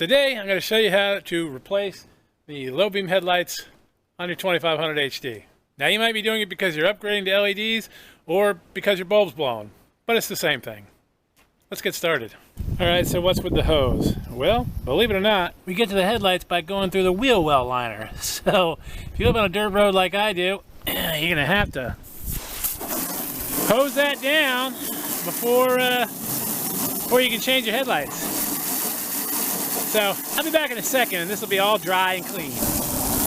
Today I'm going to show you how to replace the low beam headlights on your 2500 HD. Now you might be doing it because you're upgrading to LEDs or because your bulb's blown, but it's the same thing. Let's get started. Alright, so what's with the hose? Well, believe it or not, we get to the headlights by going through the wheel well liner. So if you live on a dirt road like I do, you're going to have to hose that down before you can change your headlights. So I'll be back in a second and this will be all dry and clean.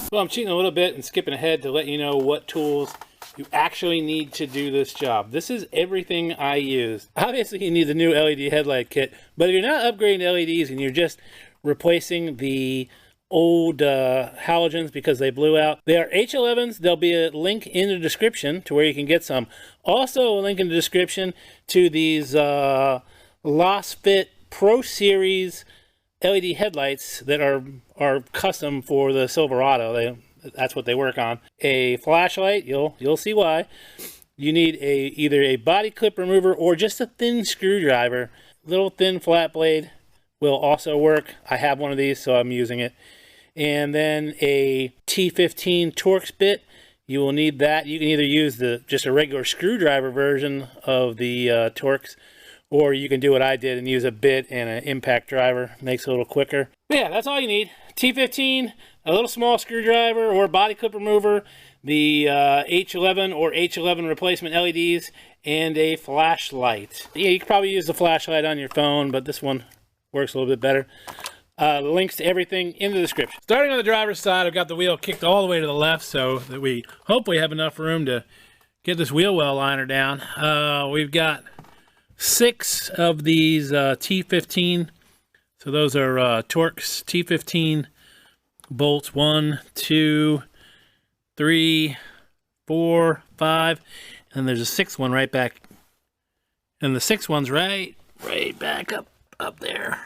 Well, I'm cheating a little bit and skipping ahead to let you know what tools you actually need to do this job. This is everything I use. Obviously you need the new LED headlight kit, but if you're not upgrading to LEDs and you're just replacing the old halogens because they blew out, they are H11s. There'll be a link in the description to where you can get some. Also a link in the description to these LasFit Pro Series LED headlights that are custom for the Silverado. That's what they work on. A flashlight, you'll see why. You need either a body clip remover or just a thin screwdriver. Little thin flat blade will also work. I have one of these, so I'm using it. And then a T15 Torx bit. You will need that. You can either use just a regular screwdriver version of the Torx, or you can do what I did and use a bit and an impact driver. Makes it a little quicker. But yeah, that's all you need. T15, a little small screwdriver or body clip remover, the H11 or H11 replacement LEDs, and a flashlight. Yeah, you could probably use the flashlight on your phone, but this one works a little bit better. Links to everything in the description. Starting on the driver's side, I've got the wheel kicked all the way to the left so that we hopefully have enough room to get this wheel well liner down. We've got 6 of these T15, so those are Torx T15 bolts. 1, 2, 3, 4, 5, and there's a 6th one right back, and the 6th one's right back up there.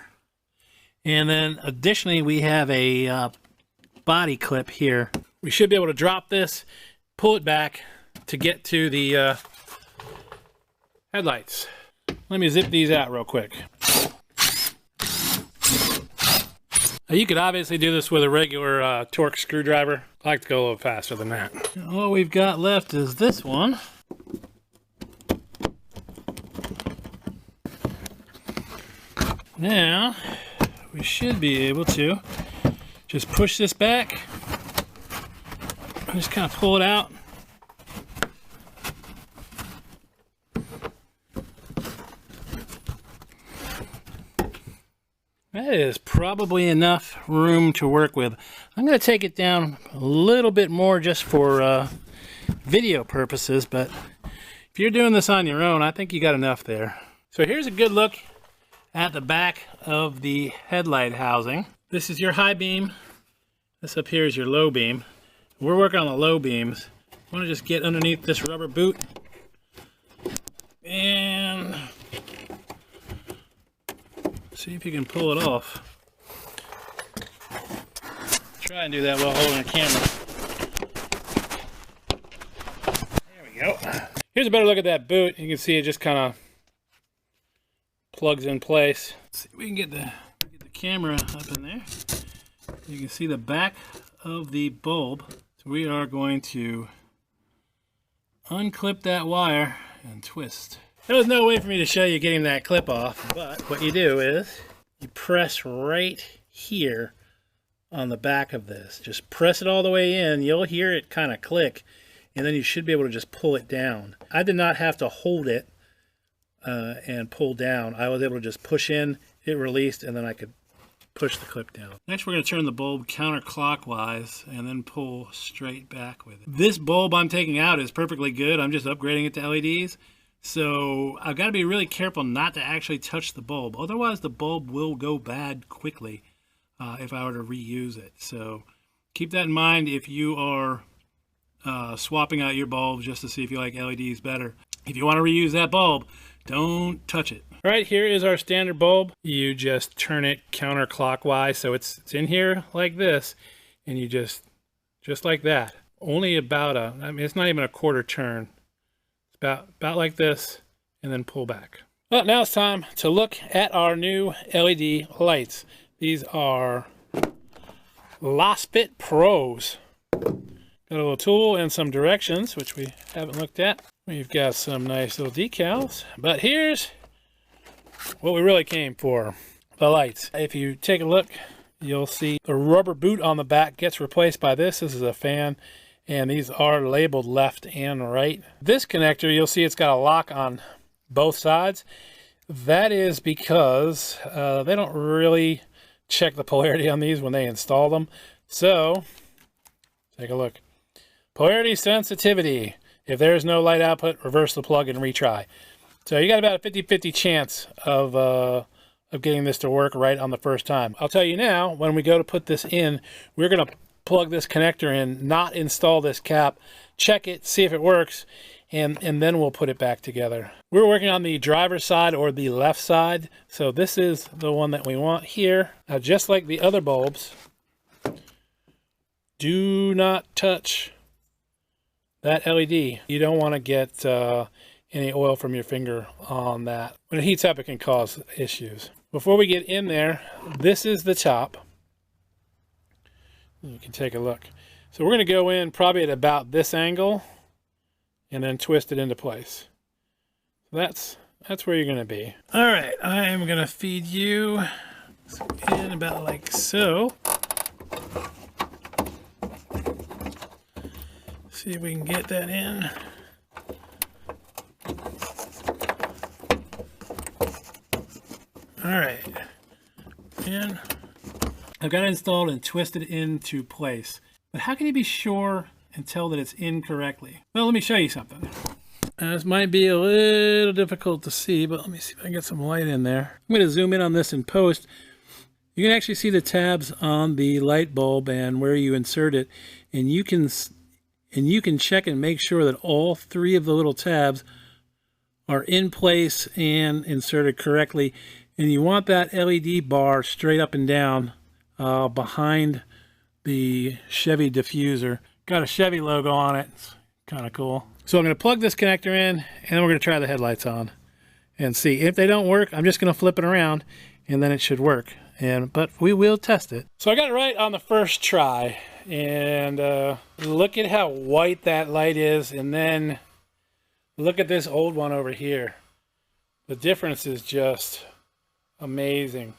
And then additionally we have a body clip here. We should be able to drop this, pull it back to get to the headlights. Let me zip these out real quick. Now you could obviously do this with a regular Torx screwdriver. I like to go a little faster than that. All we've got left is this one. Now, we should be able to just push this back and just kind of pull it out. That is probably enough room to work with. I'm going to take it down a little bit more just for video purposes, but if you're doing this on your own, I think you got enough there. So here's a good look at the back of the headlight housing. This is your high beam. This up here is your low beam. We're working on the low beams. I want to just get underneath this rubber boot and see if you can pull it off. Try and do that while holding a camera. There we go. Here's a better look at that boot. You can see it just kind of plugs in place. Let's see if we can get the camera up in there. You can see the back of the bulb. So we are going to unclip that wire and twist. There was no way for me to show you getting that clip off, but what you do is you press right here on the back of this. Just press it all the way in. You'll hear it kind of click, and then you should be able to just pull it down. I did not have to hold it and pull down. I was able to just push in, it released, and then I could push the clip down. Next we're going to turn the bulb counterclockwise and then pull straight back with it. This bulb I'm taking out is perfectly good. I'm just upgrading it to LEDs. So I've got to be really careful not to actually touch the bulb. Otherwise the bulb will go bad quickly if I were to reuse it. So keep that in mind if you are swapping out your bulbs just to see if you like LEDs better. If you want to reuse that bulb, don't touch it. All right, here is our standard bulb. You just turn it counterclockwise. So it's in here like this, and you just like that. Only about I mean, it's not even a quarter turn. About like this, and then pull back. Well, now it's time to look at our new LED lights. These are LasFit Pros. Got a little tool and some directions, which we haven't looked at. We've got some nice little decals, but here's what we really came for, the lights. If you take a look, you'll see the rubber boot on the back gets replaced by this. This is a fan, and these are labeled left and right. This connector, you'll see it's got a lock on both sides. That is because they don't really check the polarity on these when they install them. So, take a look. Polarity sensitivity. If there's no light output, reverse the plug and retry. So you got about a 50-50 chance of getting this to work right on the first time. I'll tell you now, when we go to put this in, we're going to plug this connector in, not install this cap, check it, see if it works, and then we'll put it back together. We're working on the driver's side or the left side, so this is the one that we want here. Now, just like the other bulbs, do not touch that LED. You don't want to get any oil from your finger on that. When it heats up, it can cause issues. Before we get in there, this is the top. You can take a look. So we're going to go in probably at about this angle and then twist it into place. So that's where you're going to be. All right, I am going to feed you in about like so. See if we can get that in. All right, and I've got it installed and twisted into place. But how can you be sure and tell that it's in correctly? Well, let me show you something. This might be a little difficult to see, but let me see if I can get some light in there. I'm going to zoom in on this in post. You can actually see the tabs on the light bulb and where you insert it, and you can check and make sure that all three of the little tabs are in place and inserted correctly. And you want that LED bar straight up and down behind the Chevy diffuser. Got a Chevy logo on it. It's kind of cool. So I'm going to plug this connector in, and then we're going to try the headlights on and see. If they don't work, I'm just going to flip it around, and then it should work. But we will test it. So I got it right on the first try, and look at how white that light is, and then look at this old one over here. The difference is just amazing.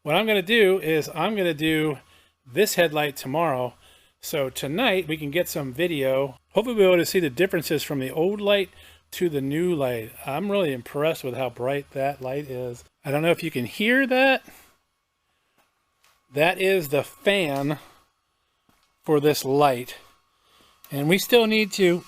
What I'm going to do is I'm going to do this headlight tomorrow, so tonight we can get some video. Hopefully we'll be able to see the differences from the old light to the new light. I'm really impressed with how bright that light is. I don't know if you can hear that. That is the fan for this light, and we still need to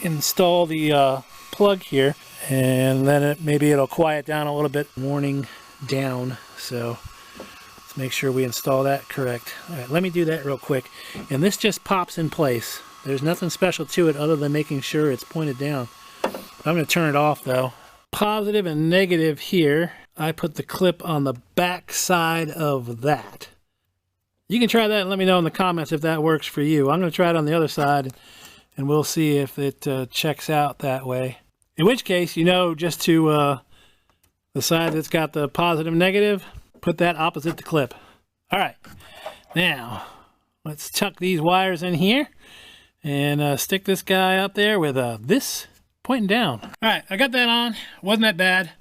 install the plug here, and then maybe it'll quiet down a little bit. Warning down, so let's make sure we install that correct. All right, let me do that real quick. And this just pops in place. There's nothing special to it other than making sure it's pointed down. I'm going to turn it off though. Positive and negative here. I put the clip on the back side of that. You can try that and let me know in the comments if that works for you. I'm going to try it on the other side, and we'll see if it checks out that way. In which case, you know, just to the side that's got the positive and negative, put that opposite the clip. All right, now let's tuck these wires in here and stick this guy up there with this pointing down. All right, I got that on. Wasn't that bad.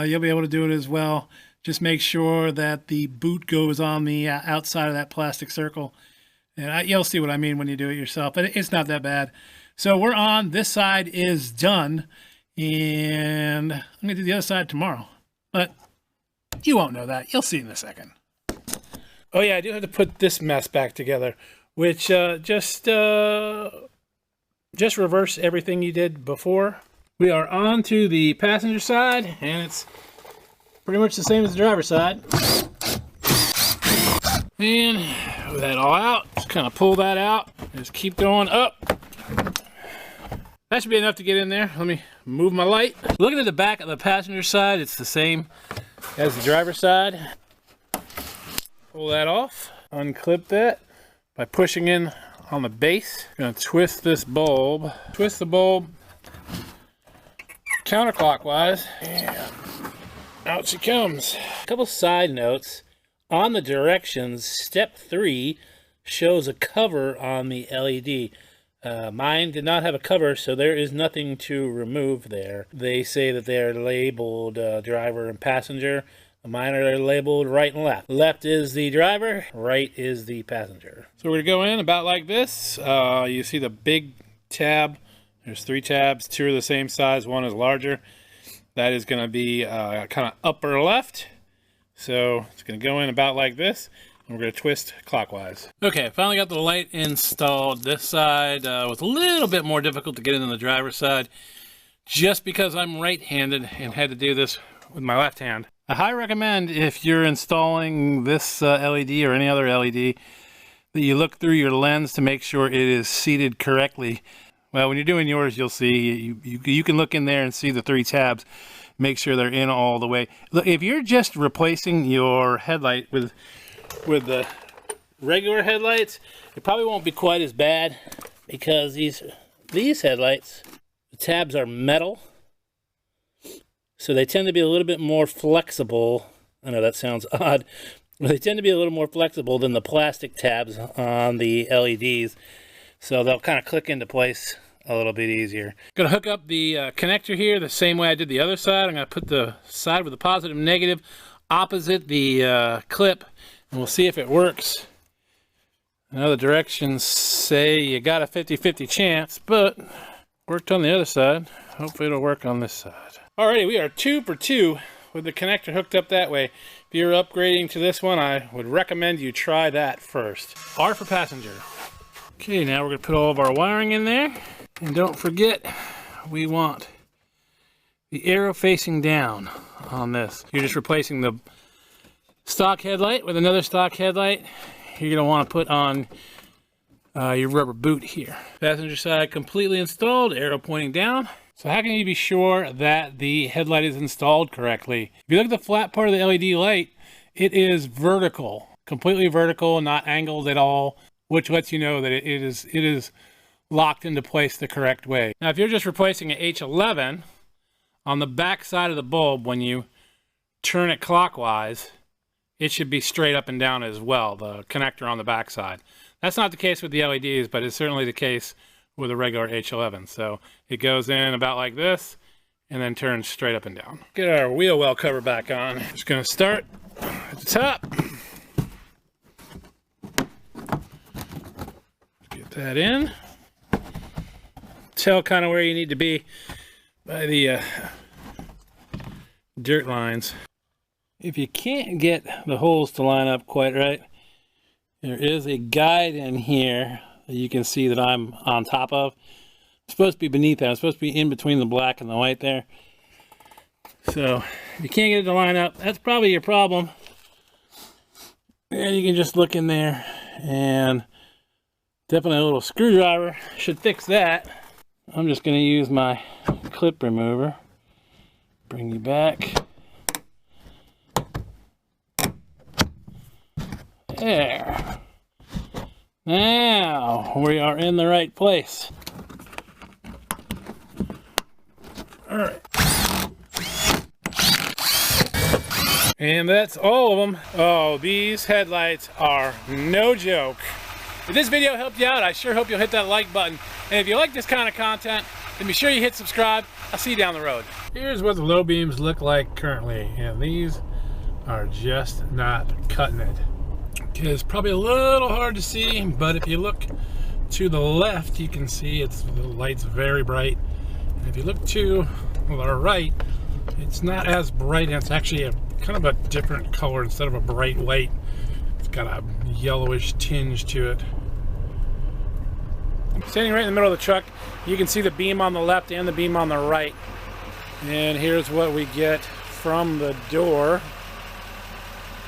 You'll be able to do it as well. Just make sure that the boot goes on the outside of that plastic circle. And you'll see what I mean when you do it yourself, but it's not that bad. So we're on. This side is done, and I'm going to do the other side tomorrow. But you won't know that. You'll see in a second. Oh yeah, I do have to put this mess back together, which just reverse everything you did before. We are on to the passenger side, and it's pretty much the same as the driver's side. And with that all out, just kind of pull that out. Just keep going up. That should be enough to get in there. Let me move my light. Looking at the back of the passenger side, it's the same as the driver's side. Pull that off. Unclip that by pushing in on the base. I'm going to twist this bulb. Twist the bulb counterclockwise. And Out she comes. A couple side notes. On the directions, step 3 shows a cover on the LED. Mine did not have a cover, so there is nothing to remove there. They say that they're labeled driver and passenger. Mine are labeled right and left. Left is the driver, right is the passenger. So we're gonna go in about like this. You see the big tab. There's 3 tabs, 2 are the same size, 1 is larger. That is gonna be kind of upper left. So it's gonna go in about like this. We're going to twist clockwise. Okay, finally got the light installed. This side was a little bit more difficult to get in than the driver's side, just because I'm right-handed and had to do this with my left hand. I highly recommend, if you're installing this LED or any other LED, that you look through your lens to make sure it is seated correctly. Well, when you're doing yours, you'll see, you can look in there and see the 3 tabs. Make sure they're in all the way. Look, if you're just replacing your headlight with the regular headlights, it probably won't be quite as bad, because these headlights, the tabs are metal, so they tend to be a little bit more flexible. I know that sounds odd, but they tend to be a little more flexible than the plastic tabs on the LEDs, so they'll kind of click into place a little bit easier. Gonna hook up the connector here the same way I did the other side. I'm gonna put the side with the positive and negative opposite the clip, and we'll see if it works. I know the directions say you got a 50-50 chance, but worked on the other side. Hopefully it'll work on this side. Alrighty, we are 2 for 2 with the connector hooked up that way. If you're upgrading to this one, I would recommend you try that first. R for passenger. Okay, now we're gonna put all of our wiring in there. And don't forget, we want the arrow facing down on this. You're just replacing the stock headlight with another stock headlight. You're going to want to put on your rubber boot here. Passenger side completely installed, arrow pointing down. So how can you be sure that the headlight is installed correctly? If you look at the flat part of the LED light, it is vertical, completely vertical, not angled at all, which lets you know that it is locked into place the correct way. Now, if you're just replacing an H11, on the back side of the bulb, when you turn it clockwise, it should be straight up and down as well, the connector on the back side. That's not the case with the LEDs, but it's certainly the case with a regular H11. So it goes in about like this and then turns straight up and down. Get our wheel well cover back on. Just gonna start at the top. Get that in. Tell kind of where you need to be by the dirt lines. If you can't get the holes to line up quite right, there is a guide in here that you can see that I'm on top of. It's supposed to be beneath that. It's supposed to be in between the black and the white there. So if you can't get it to line up, that's probably your problem. And you can just look in there, and definitely a little screwdriver should fix that. I'm just going to use my clip remover. Bring you back. There. Now we are in the right place. All right. And that's all of them. Oh, these headlights are no joke. If this video helped you out, I sure hope you'll hit that like button. And if you like this kind of content, then be sure you hit subscribe. I'll see you down the road. Here's what the low beams look like currently, and these are just not cutting it. Okay, it's probably a little hard to see, but if you look to the left, you can see the light's very bright. And if you look to the right, it's not as bright. It's actually a kind of a different color. Instead of a bright white, it's got a yellowish tinge to it. Standing right in the middle of the truck, you can see the beam on the left and the beam on the right. And here's what we get from the door.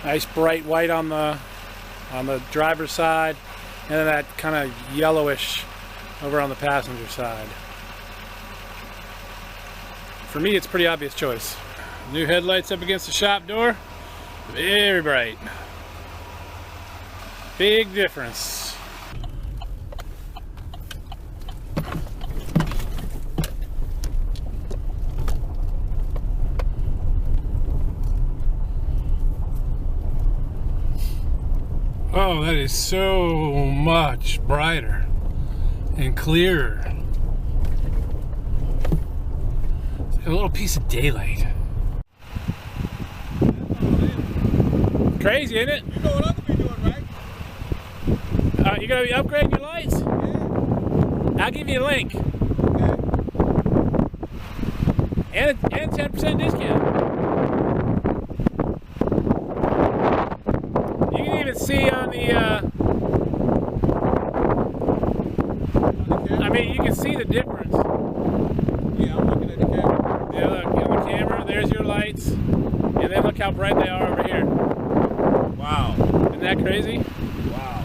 Nice bright white on the driver's side, and then that kind of yellowish over on the passenger side. For me, it's a pretty obvious choice. New headlights up against the shop door, very bright. Big difference. Oh, that is so much brighter and clearer. It's like a little piece of daylight. Crazy, isn't it? You know what I'm gonna be doing, right? You're gonna be upgrading your lights? Yeah. I'll give you a link. Okay. And a 10% discount. You can even see on the, I mean, you can see the difference. Yeah, I'm looking at the camera. Yeah, look, on the camera, there's your lights. And then look how bright they are over here. Wow. Isn't that crazy? Wow.